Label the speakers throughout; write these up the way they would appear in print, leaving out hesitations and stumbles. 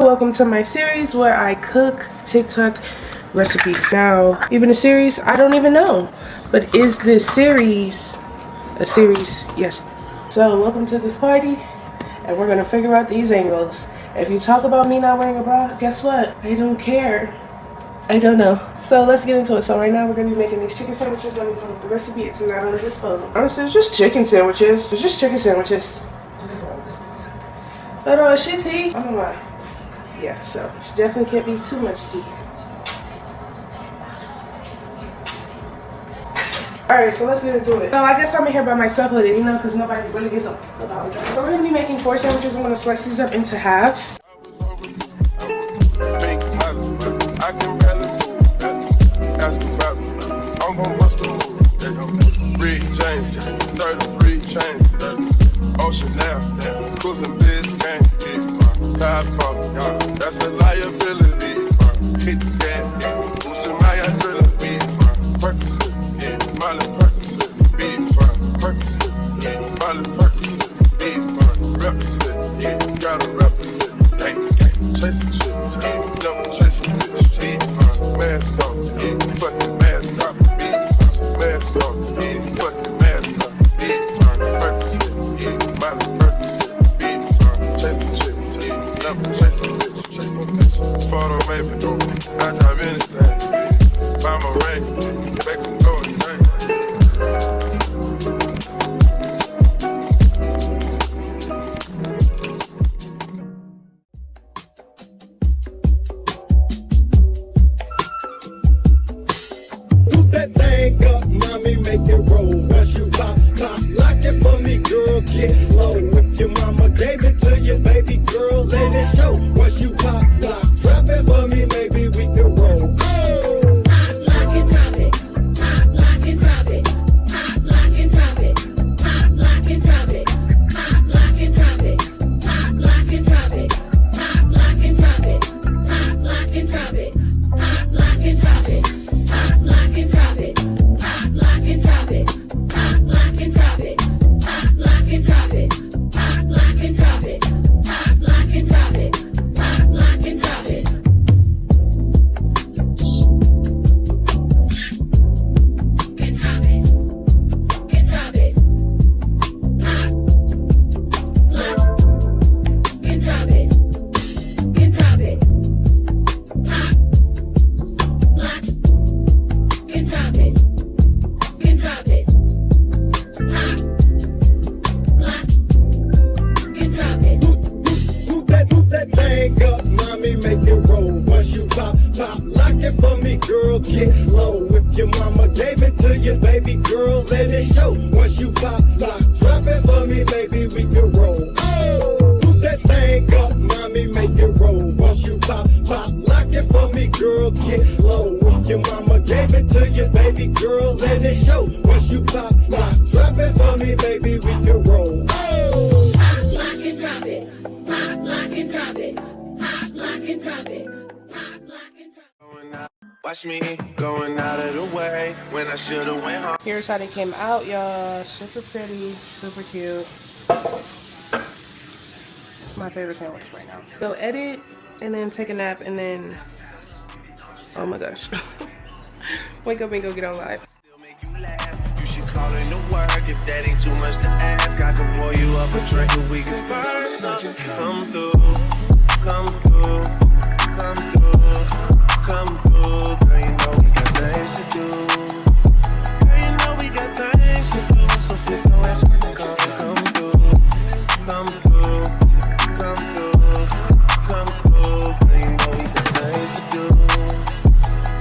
Speaker 1: welcome to my series where I cook TikTok recipes. Now, even a series, I don't even know. But is this series a series? Yes. So, welcome to this party, and we're gonna figure out these angles. If you talk about me not wearing a bra, guess what? I don't care. I don't know. So let's get into it. So right now we're gonna be making these chicken sandwiches. Let me pull up the recipe. It's not on this phone. Honestly, it's just chicken sandwiches. It's just chicken sandwiches. But shit tea. I don't know. Yeah, so definitely can't be too much tea. Alright, so let's get into it. So I guess I'm in here by myself with it, you know, because nobody really gives a fuck about it. So we're gonna be making 4 sandwiches. I'm gonna slice these up into halves.
Speaker 2: I can barely move, asking about me. I'm gon' bust the move. Rick James, 33 chains, Ocean now, cruising Biscayne, Tide Park, that's a liability. Hit the gas, boosting my adrenaline. Percocet, Molly Percocet, big fun. Percocet, Molly Percocet, big fun. Represent, gotta represent. Chasing shit, never chasing bitch, big fun. Mask on, fucking mask on, big fun. Mask on, fucking mask on, big fun. Percocet, Molly Percocet, big fun. Chasing shit, never chasing bitch. Photo maybe, I drive anything. Buy my ring, make them go insane.
Speaker 3: That thing up, mommy, make it roll. Once you pop, lock it for me, girl, get low. If your mama gave it to you, baby girl, let it show. Once you pop, drop it for me, maybe we can roll. Oh.
Speaker 4: Pop, lock and drop it. Pop, lock and drop it. Pop, lock and drop it. Pop, lock and drop it. Pop, lock and drop it. Pop, lock and drop it. Pop, lock and drop it. Pop, lock and drop it. Pop, lock and drop it. Pop, lock and drop it. Pop, lock and drop it. Pop, lock and drop it. Pop, lock and drop it. Pop, lock and drop it. Pop, lock and drop it. Pop, lock and drop it. And drop it. And drop it. Pop, lock, and drop it. And drop it. Pop, lock, and drop it. And drop it. Pop, lock, and drop it.
Speaker 3: Move that thing up, mommy, make it roll. Once you pop, lock it for me, girl, get low. If your mama gave it to you, baby girl, let it show. Once you pop, drop it for me, maybe we can roll. Oh, move that thing up, mommy, make it roll. Once you pop, lock it for me, girl, get low. If your mama gave it to you, baby girl, let it show. Once you pop, drop it for me, maybe we can roll. Oh.
Speaker 4: Pop, lock, and drop it. Pop, lock, and drop it. Pop, lock, and drop it. Pop, lock, and drop it.
Speaker 2: Watch me going out of the way when I should've went home.
Speaker 1: Here's how they came out, y'all. Super pretty, super cute. My favorite sandwich right now. Go edit, and then take a nap, and then, oh my gosh. Wake up and go get on live.
Speaker 2: Still make you laugh. You should call in to work if that ain't too much to ask. I can pour you up a drink and we can burn something. Come through, come through, come through, come through. Girl, you know we got things to do. Girl, you know we got things to do. So fix no ass and come through, come through, come through, come through. Girl, you know we got things to do.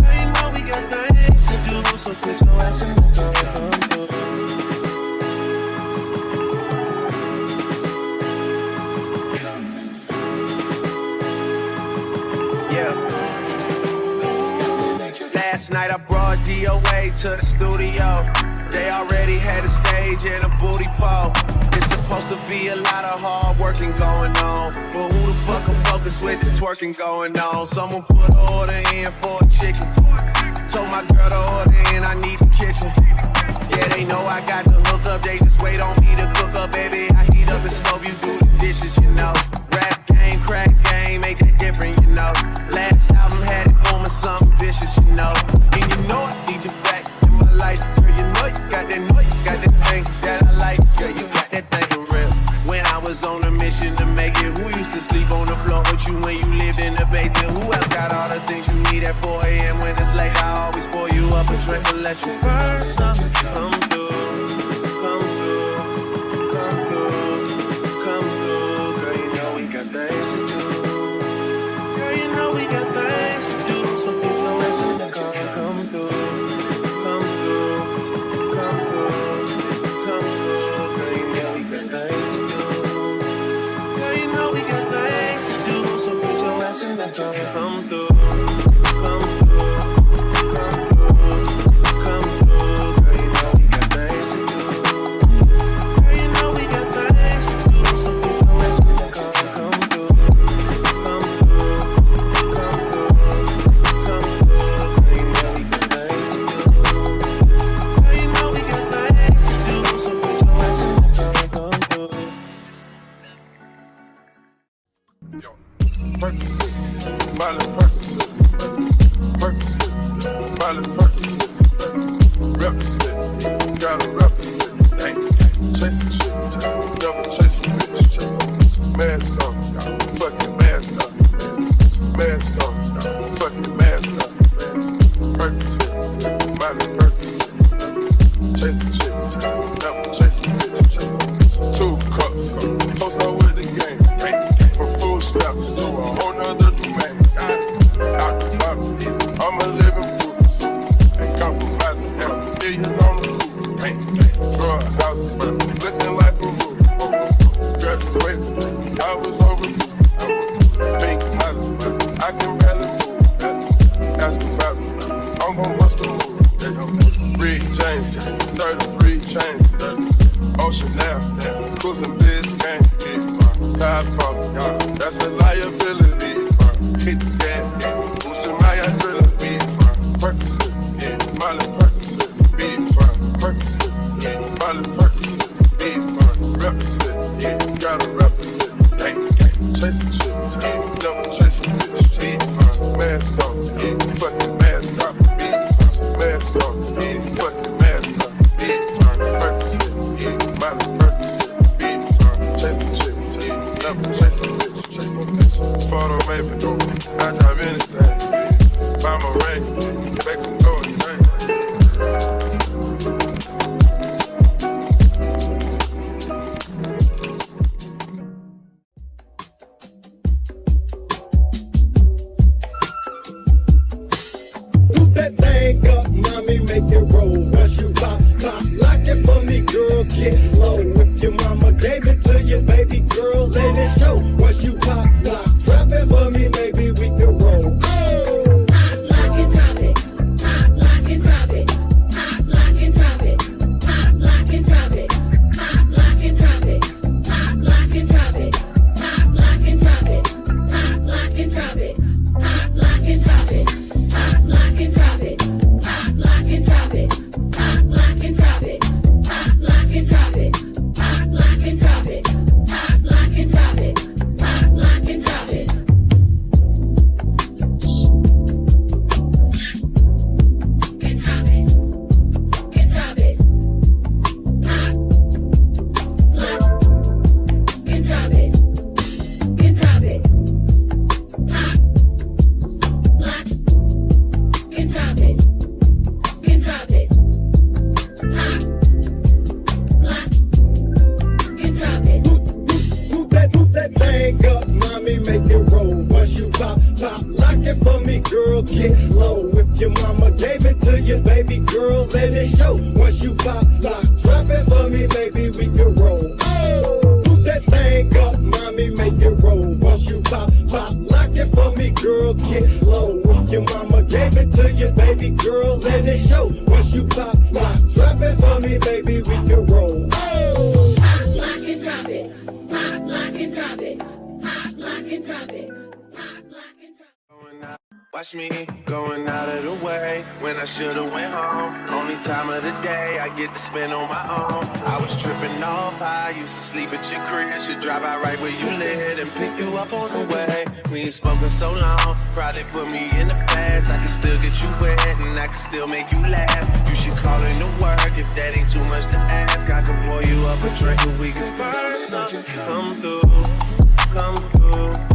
Speaker 2: Girl, you know we got things to do. So fix no ass and come through. Last night I brought DOA to the studio. They already had a stage and a booty pole. It's supposed to be a lot of hard working going on, but who the fuck can focus with this twerking going on? Someone put an order in for a chicken. Told my girl to order in, I need the kitchen. Yeah, they know I got the hook up, they just wait on me to cook up, baby. I heat up and stove, you do the dishes, you know. Rap game, crack game, make it different.
Speaker 5: know. And you know I need you back in my life. Girl, you know you got that thing that I like. Girl, you got that thing for real. When I was on a mission to make it, who used to sleep on the floor with you when you lived in the basement? Who else got all the things you need at 4 a.m. when it's late? I always pour you up a drink and let you burn something. Come through, come through, come through, come through. Girl, you know we got things to do. Girl, you know we got things to do. So get your ass in the car and come through, come through, come through, come through. Girl, you know we got things to do. Girl, you know we got things to do. So get your ass in the car and come through, come through, come through, come through. Girl, you know we got things to do. Girl, you know we got things to do. So get your ass in the car and come through, come through, come through, come through. Girl, you know we got things to do. Girl, you know we got things to do. So get your ass in the car and come through.
Speaker 2: Yo, Percocet, Miley Percocet, Percocet, Miley Percocet, represent, gotta represent, chasing shit, never chasing bitch, mask on, fucking mask on, mask on, fucking mask on, Percocet, Miley Percocet, chasing shit, never chasing bitch, 2 cups, toast out with the game. From food stamps to a whole nother domain. Out the bottom, I'm a living proof. Ain't compromising, $500,000 on the coupe. Drug houses, looking like a roof. Graduated, I was overdue. Pink money, I can barely move. Ask about me, I'm gon' bust a move. Rick James, 33 chains. Ocean now, cruising Biscayne. Top off, that's a liability. Hit the gas, boosting my adrenaline. Percocet, Miley Percocet, big fun. Percocet, Miley Percocet, big fun. Represent, gotta represent. Chasing shit, never chasing bitch. Big fun, mask on, fucking mask on. Big fun, mask on, fucking mask on. Big fun, Percocet, Miley Percocet, big fun. Chasing shit. Never chasing bitch. Photo maybe, I drive anything. Buy my ring, make them go insane.
Speaker 3: Do that thing up, mommy, make it roll. Once you pop, lock it for me, girl, get low. If your mama gave it to you, baby girl, let it show. Once you pop, drop it for me, maybe we can roll. Oh.
Speaker 4: Pop, lock, and drop it. Pop, lock, and drop it. Pop, lock, and drop it. Pop, lock, and drop it. Pop, lock, and drop it. Pop, lock, and drop it. Pop, lock, and drop it. Pop, lock, and drop it. Pop, lock, and drop it. Pop, lock, and drop it. Pop, lock, and drop it. Pop, lock, and drop it. Pop, lock, and drop it. Pop, lock, and drop it. Pop, lock, and drop it. Pop, lock, and drop it. And drop it. And drop it. Pop, lock, and drop it. And drop it. Pop, lock, and drop it. And drop it. Pop, lock, and drop it.
Speaker 3: Do that thing up, mommy, make it roll. Once you pop, lock it for me, girl, get low. If your mama gave it to you, baby girl, let it show. Once you pop, drop it for me, baby, we can roll. Oh, do that thing up, mommy, make it roll. Once you pop, lock it for me, girl, get low. If your mama gave it to you, baby girl, let it show. Once you pop, drop it for me, baby, we can roll. Oh.
Speaker 4: Pop, lock, and drop it. Pop, lock, and drop it. Pop, lock, and drop it. Pop, lock, and drop it.
Speaker 5: Watch me going out of the way when I should've went home. Only time of the day I get to spend on my own. I was tripping off, I used to sleep at your crib. Should drive out right where you live and pick you up on the way. We ain't spoken so long, probably put me in the past. I can still get you wet and I can still make you laugh. You should call in to work if that ain't too much to ask. I can pour you up a drink and we can burn something. Come through, come through.